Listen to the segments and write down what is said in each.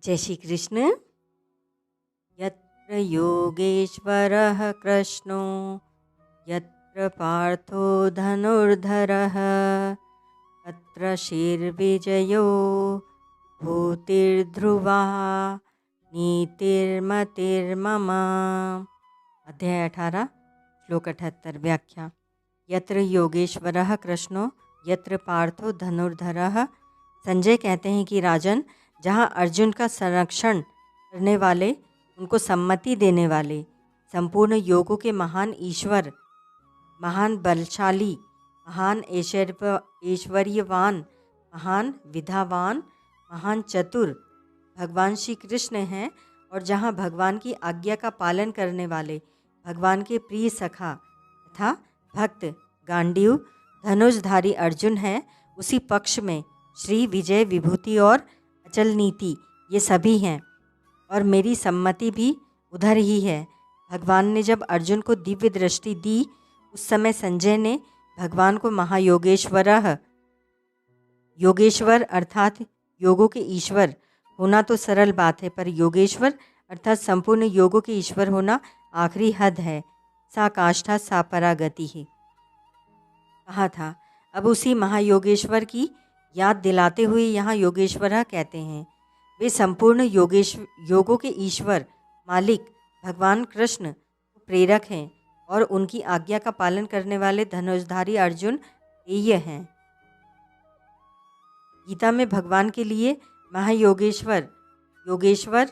जय श्री कृष्ण। यत्र योगेश्वरः कृष्णो यत्र पार्थो धनुर्धरः तत्र श्रीर्विजयो भूतिर्ध्रुवा नीतिर्मतिर्मम। अध्याय 18 श्लोक 78 व्याख्या। यत्र योगेश्वरः कृष्णो यत्र पार्थो धनुर्धरः। संजय कहते हैं कि राजन, जहाँ अर्जुन का संरक्षण करने वाले, उनको सम्मति देने वाले, संपूर्ण योगों के महान ईश्वर, महान बलशाली, महान ऐश्वर्यवान, महान विधावान, महान चतुर भगवान श्री कृष्ण हैं, और जहाँ भगवान की आज्ञा का पालन करने वाले भगवान के प्रिय सखा तथा भक्त गांडीव धनुषधारी अर्जुन है, उसी पक्ष में श्री विजय विभूति और अचल नीति ये सभी हैं, और मेरी सम्मति भी उधर ही है। भगवान ने जब अर्जुन को दिव्य दृष्टि दी, उस समय संजय ने भगवान को महायोगेश्वरः, योगेश्वर अर्थात योगों के ईश्वर होना तो सरल बात है, पर योगेश्वर अर्थात संपूर्ण योगों के ईश्वर होना आखिरी हद है। सा काष्ठा सा परागति ही कहा था। अब उसी महायोगेश्वर की याद दिलाते हुए यहाँ योगेश्वरः कहते हैं। वे संपूर्ण योगों के ईश्वर मालिक भगवान कृष्ण प्रेरक हैं, और उनकी आज्ञा का पालन करने वाले धनुषधारी अर्जुन पेय हैं। गीता में भगवान के लिए महायोगेश्वर, योगेश्वर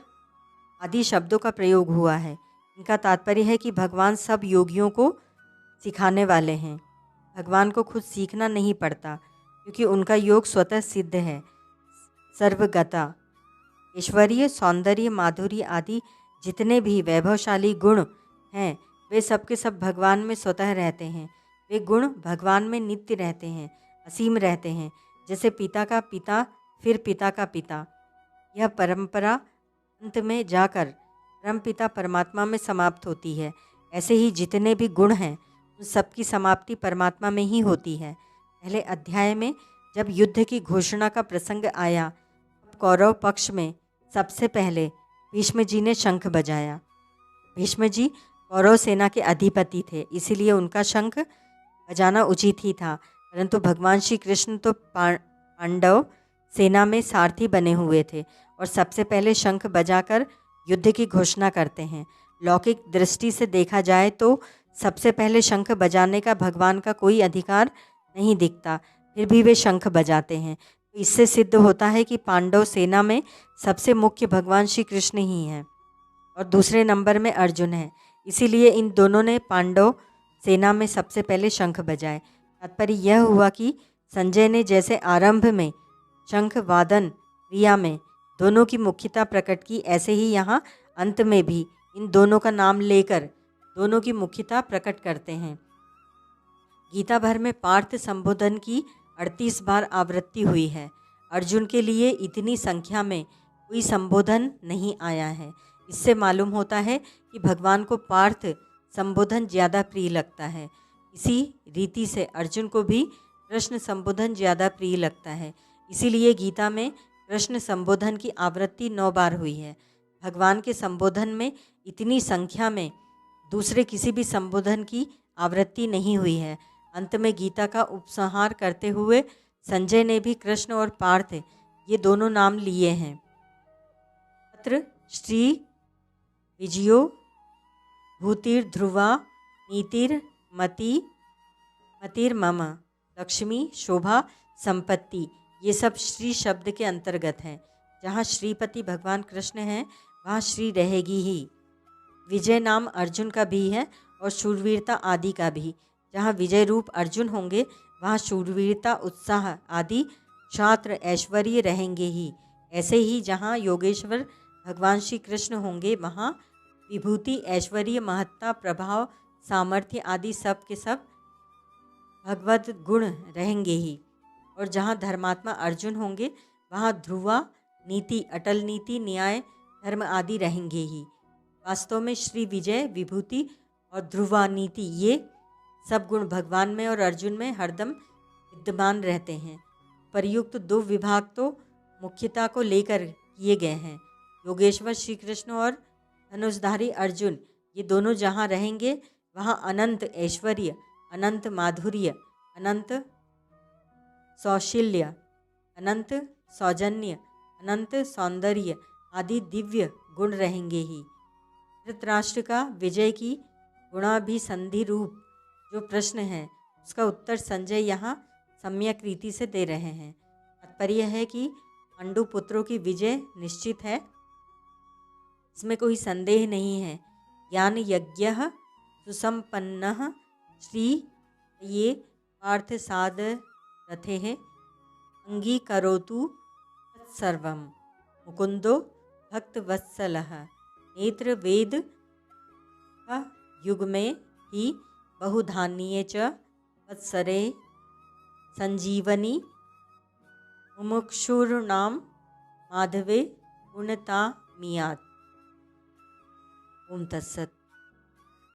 आदि शब्दों का प्रयोग हुआ है। इनका तात्पर्य है कि भगवान सब योगियों को सिखाने वाले हैं। भगवान को खुद सीखना नहीं पड़ता, क्योंकि उनका योग स्वतः सिद्ध है। सर्वगता ऐश्वर्य, सौंदर्य, माधुर्य आदि जितने भी वैभवशाली गुण हैं, वे सब के सब भगवान में स्वतः रहते हैं। वे गुण भगवान में नित्य रहते हैं, असीम रहते हैं। जैसे पिता का पिता फिर पिता का पिता, यह परंपरा अंत में जाकर परमपिता परमात्मा में समाप्त होती है। ऐसे ही जितने भी गुण हैं, उन सब की समाप्ति परमात्मा में ही होती है। पहले अध्याय में जब युद्ध की घोषणा का प्रसंग आया, तब कौरव पक्ष में सबसे पहले भीष्म जी ने शंख बजाया। भीष्म जी कौरव सेना के अधिपति थे, इसीलिए उनका शंख बजाना उचित ही था। परंतु भगवान श्री कृष्ण तो पांडव सेना में सारथी बने हुए थे, और सबसे पहले शंख बजाकर युद्ध की घोषणा करते हैं। लौकिक दृष्टि से देखा जाए तो सबसे पहले शंख बजाने का भगवान का कोई अधिकार नहीं दिखता, फिर भी वे शंख बजाते हैं। तो इससे सिद्ध होता है कि पांडव सेना में सबसे मुख्य भगवान श्री कृष्ण ही हैं, और दूसरे नंबर में अर्जुन है। इसीलिए इन दोनों ने पांडव सेना में सबसे पहले शंख बजाए। तात्पर्य यह हुआ कि संजय ने जैसे आरंभ में शंख वादन क्रिया में दोनों की मुख्यता प्रकट की, ऐसे ही यहाँ अंत में भी इन दोनों का नाम लेकर दोनों की मुख्यता प्रकट करते हैं। गीता भर में पार्थ संबोधन की 38 बार आवृत्ति हुई है। अर्जुन के लिए इतनी संख्या में कोई संबोधन नहीं आया है। इससे मालूम होता है कि भगवान को पार्थ संबोधन ज़्यादा प्रिय लगता है। इसी रीति से अर्जुन को भी कृष्ण संबोधन ज़्यादा प्रिय लगता है। इसीलिए गीता में कृष्ण संबोधन की आवृत्ति 9 बार हुई है। भगवान के संबोधन में इतनी संख्या में दूसरे किसी भी संबोधन की आवृत्ति नहीं हुई है। अंत में गीता का उपसंहार करते हुए संजय ने भी कृष्ण और पार्थ ये दोनों नाम लिए हैं। तत्र श्री विजयो भूतिर्ध्रुवा मतिर्मम, लक्ष्मी, शोभा, संपत्ति, ये सब श्री शब्द के अंतर्गत हैं। जहाँ श्रीपति भगवान कृष्ण हैं, वहाँ श्री रहेगी ही। विजय नाम अर्जुन का भी है और शूरवीरता आदि का भी। जहाँ विजय रूप अर्जुन होंगे, वहाँ शूरवीरता, उत्साह आदि क्षात्र ऐश्वर्य रहेंगे ही। ऐसे ही जहाँ योगेश्वर भगवान श्री कृष्ण होंगे, वहाँ विभूति, ऐश्वर्य, महत्ता, प्रभाव, सामर्थ्य आदि सब के सब भगवद गुण रहेंगे ही। और जहाँ धर्मात्मा अर्जुन होंगे, वहाँ ध्रुवा नीति, अटल नीति, न्याय, धर्म आदि रहेंगे ही। वास्तव में श्री विजय विभूति और ध्रुवा नीति ये सब गुण भगवान में और अर्जुन में हरदम विद्यमान रहते हैं। प्रयुक्त 2 विभाग तो मुख्यता को लेकर किए गए हैं। योगेश्वर श्री कृष्ण और धनुषधारी अर्जुन, ये दोनों जहाँ रहेंगे वहाँ अनंत ऐश्वर्य, अनंत माधुर्य, अनंत सौशील्य, अनंत सौजन्य, अनंत सौंदर्य आदि दिव्य गुण रहेंगे ही। धृतराष्ट्र का विजय की गुणाभिसंधि रूप जो प्रश्न है उसका उत्तर संजय यहाँ सम्यक रीति से दे रहे हैं। तात्पर्य है कि पांडु पुत्रों की विजय निश्चित है, इसमें कोई संदेह नहीं है। ज्ञान यज्ञ सुसंपन्न श्री ये पार्थ साध रथे है अंगीकरोतु तत्सर्वम मुकुंदो भक्तवत्सलः नेत्र वेद का युग में ही बहुधान्ये च वत्सरे संजीवनी मुमुक्षुर्नाम माधवे पूर्णता मियात्। ओम तत्सत।